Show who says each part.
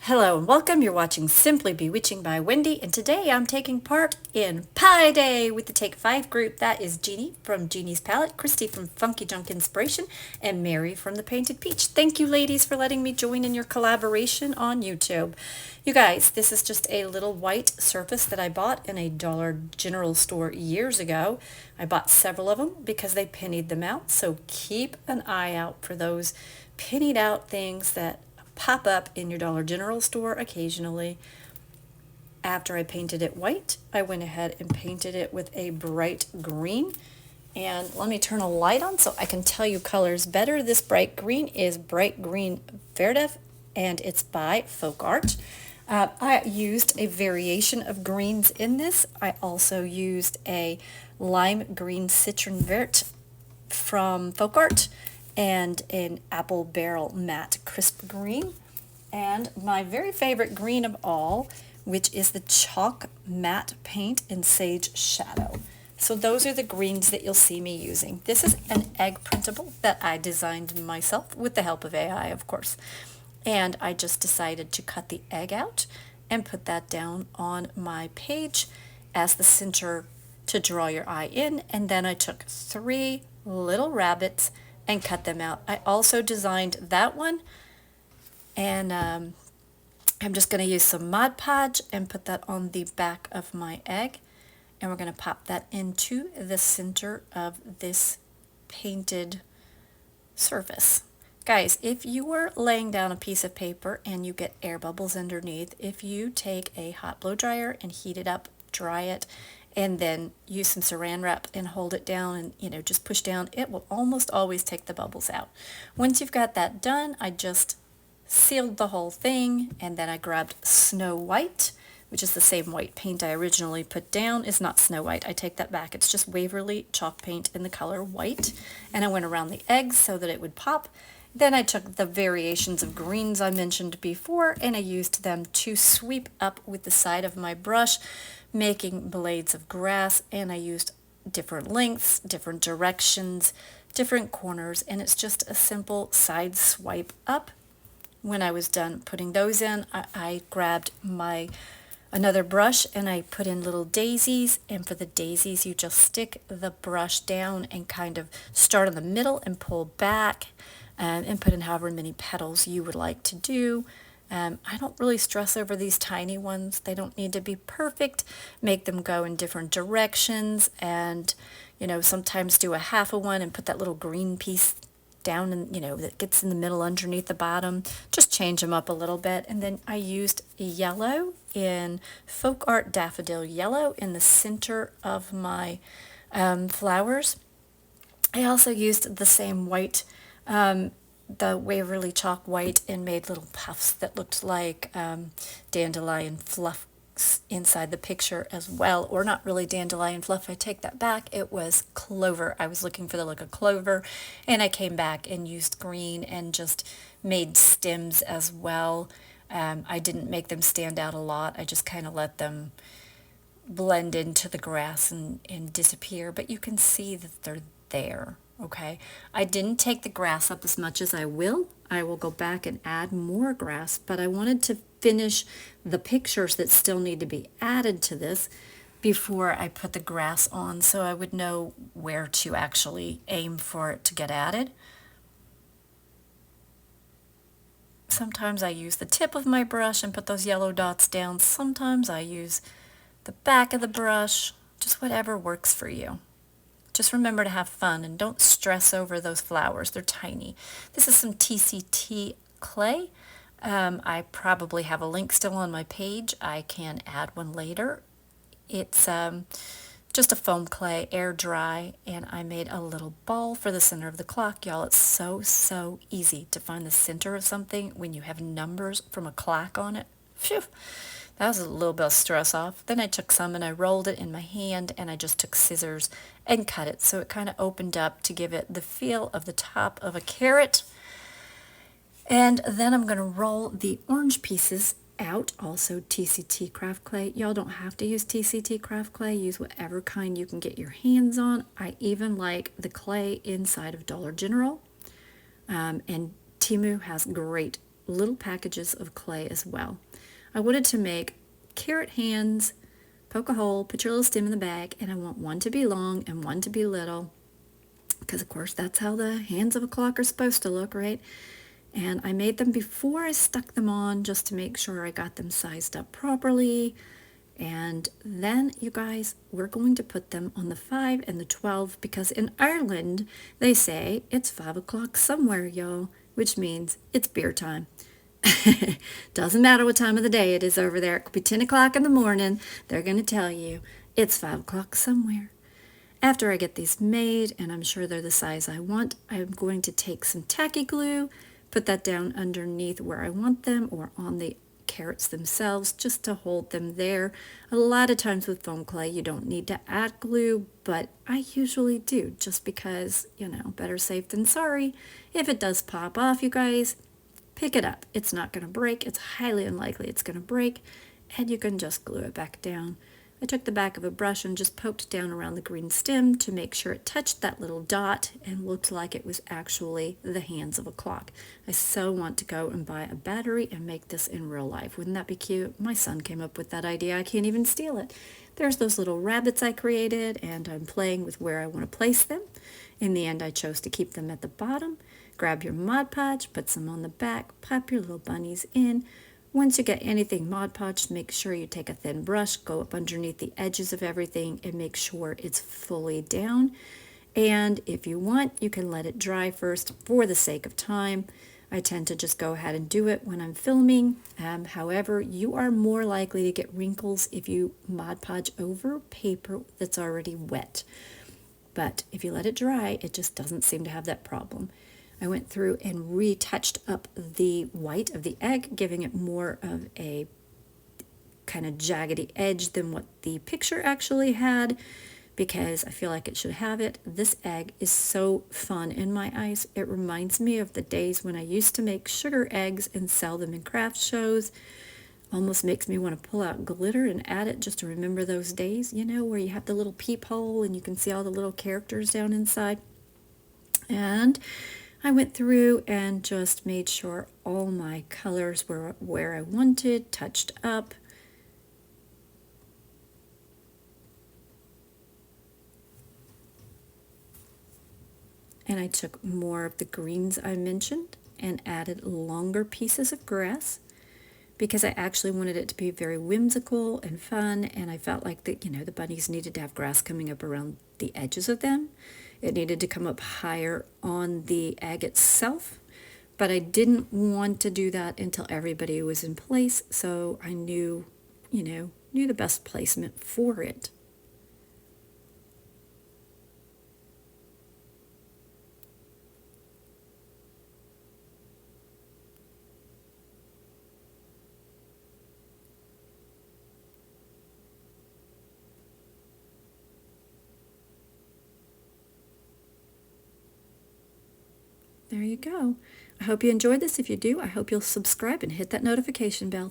Speaker 1: Hello and welcome. You're watching Simply Bewitching by Wendy, and today I'm taking part in Pie Day with the Take 5 group. That is Jeannie from Jeannie's Palette, Christy from Funky Junk Inspiration, and Mary from The Painted Peach. Thank you, ladies, for letting me join in your collaboration on YouTube. You guys, this is just a little white surface that I bought in a Dollar General store years ago. I bought several of them because they pennied them out, so keep an eye out for those pennied out things that pop up in your Dollar General store occasionally. After I painted it white, I went ahead and painted it with a bright green. And let me turn a light on so I can tell you colors better. This bright green is Bright Green Verde, and it's by Folk Art. I used a variation of greens in this. I also used a lime green Citron Vert from Folk Art, and an apple barrel matte crisp green, and my very favorite green of all, which is the chalk matte paint in Sage Shadow. So those are the greens that you'll see me using. This is an egg printable that I designed myself with the help of AI, of course. And I just decided to cut the egg out and put that down on my page as the center to draw your eye in. And then I took 3 little rabbits and cut them out. I also designed that one, and I'm just going to use some Mod Podge and put that on the back of my egg, and we're going to pop that into the center of this painted surface. Guys, if you were laying down a piece of paper and you get air bubbles underneath, if you take a hot blow dryer and heat it up, dry it, and then use some saran wrap and hold it down and, just push down, it will almost always take the bubbles out. Once you've got that done, I just sealed the whole thing, and then I grabbed Snow White, which is the same white paint I originally put down. It's not Snow White. I take that back. It's just Waverly chalk paint in the color white, and I went around the eggs so that it would pop. Then I took the variations of greens I mentioned before, and I used them to sweep up with the side of my brush, making blades of grass, and I used different lengths, different directions, different corners, and it's just a simple side swipe up. When I was done putting those in, I grabbed another brush and I put in little daisies, and for the daisies you just stick the brush down and kind of start in the middle and pull back, and put in however many petals you would like to do. I don't really stress over these tiny ones. They don't need to be perfect. Make them go in different directions, and sometimes do a half of one and put that little green piece down, and that gets in the middle underneath the bottom. Just change them up a little bit. And then I used yellow in Folk Art Daffodil Yellow in the center of my flowers. I also used the same white, the Waverly chalk white, and made little puffs that looked like dandelion fluff inside the picture as well, or not really dandelion fluff. I take that back. It was clover. I was looking for the look of clover, and I came back and used green and just made stems as well. I didn't make them stand out a lot. I just kind of let them blend into the grass and disappear, but you can see that they're there. Okay, I didn't take the grass up as much as I will. I will go back and add more grass, but I wanted to finish the pictures that still need to be added to this before I put the grass on, so I would know where to actually aim for it to get added. Sometimes I use the tip of my brush and put those yellow dots down. Sometimes I use the back of the brush, just whatever works for you. Just remember to have fun and don't stress over those flowers. They're tiny. This is some TCT clay. I probably have a link still on my page. I can add one later. It's just a foam clay, air dry, and I made a little ball for the center of the clock. Y'all, it's so easy to find the center of something when you have numbers from a clock on it. Phew. That was a little bit of stress off. Then I took some and I rolled it in my hand, and I just took scissors and cut it so it kind of opened up to give it the feel of the top of a carrot. And then I'm going to roll the orange pieces out, also TCT craft clay. Y'all don't have to use TCT craft clay. Use whatever kind you can get your hands on. I even like the clay inside of Dollar General. And Timu has great little packages of clay as well. I wanted to make carrot hands, poke a hole, put your little stem in the bag, and I want one to be long and one to be little, because of course that's how the hands of a clock are supposed to look, right? And I made them before I stuck them on, just to make sure I got them sized up properly. And then, you guys, we're going to put them on the 5 and the 12, because in Ireland they say it's 5 o'clock somewhere, y'all, which means it's beer time. Doesn't matter what time of the day it is over there. It could be 10 o'clock in the morning. They're going to tell you it's 5 o'clock somewhere. After I get these made, and I'm sure they're the size I want, I'm going to take some tacky glue, put that down underneath where I want them, or on the carrots themselves, just to hold them there. A lot of times with foam clay you don't need to add glue, but I usually do, just because, better safe than sorry. If it does pop off, you guys, pick it up. It's not going to break. It's highly unlikely it's going to break, and you can just glue it back down. I took the back of a brush and just poked down around the green stem to make sure it touched that little dot and looked like it was actually the hands of a clock. I so want to go and buy a battery and make this in real life. Wouldn't that be cute? My son came up with that idea. I can't even steal it. There's those little rabbits I created, and I'm playing with where I want to place them. In the end, I chose to keep them at the bottom. Grab your Mod Podge, put some on the back, pop your little bunnies in. Once you get anything Mod Podge, make sure you take a thin brush, go up underneath the edges of everything, and make sure it's fully down. And if you want, you can let it dry first for the sake of time. I tend to just go ahead and do it when I'm filming. However, you are more likely to get wrinkles if you Mod Podge over paper that's already wet. But if you let it dry, it just doesn't seem to have that problem. I went through and retouched up the white of the egg, giving it more of a kind of jaggedy edge than what the picture actually had, because I feel like it should have it. This egg is so fun in my eyes. It reminds me of the days when I used to make sugar eggs and sell them in craft shows. Almost makes me want to pull out glitter and add it just to remember those days, where you have the little peephole and you can see all the little characters down inside. And I went through and just made sure all my colors were where I wanted, touched up. And I took more of the greens I mentioned and added longer pieces of grass, because I actually wanted it to be very whimsical and fun, and I felt like the bunnies needed to have grass coming up around the edges of them. It needed to come up higher on the egg itself, but I didn't want to do that until everybody was in place, so I knew the best placement for it. There you go. I hope you enjoyed this. If you do, I hope you'll subscribe and hit that notification bell.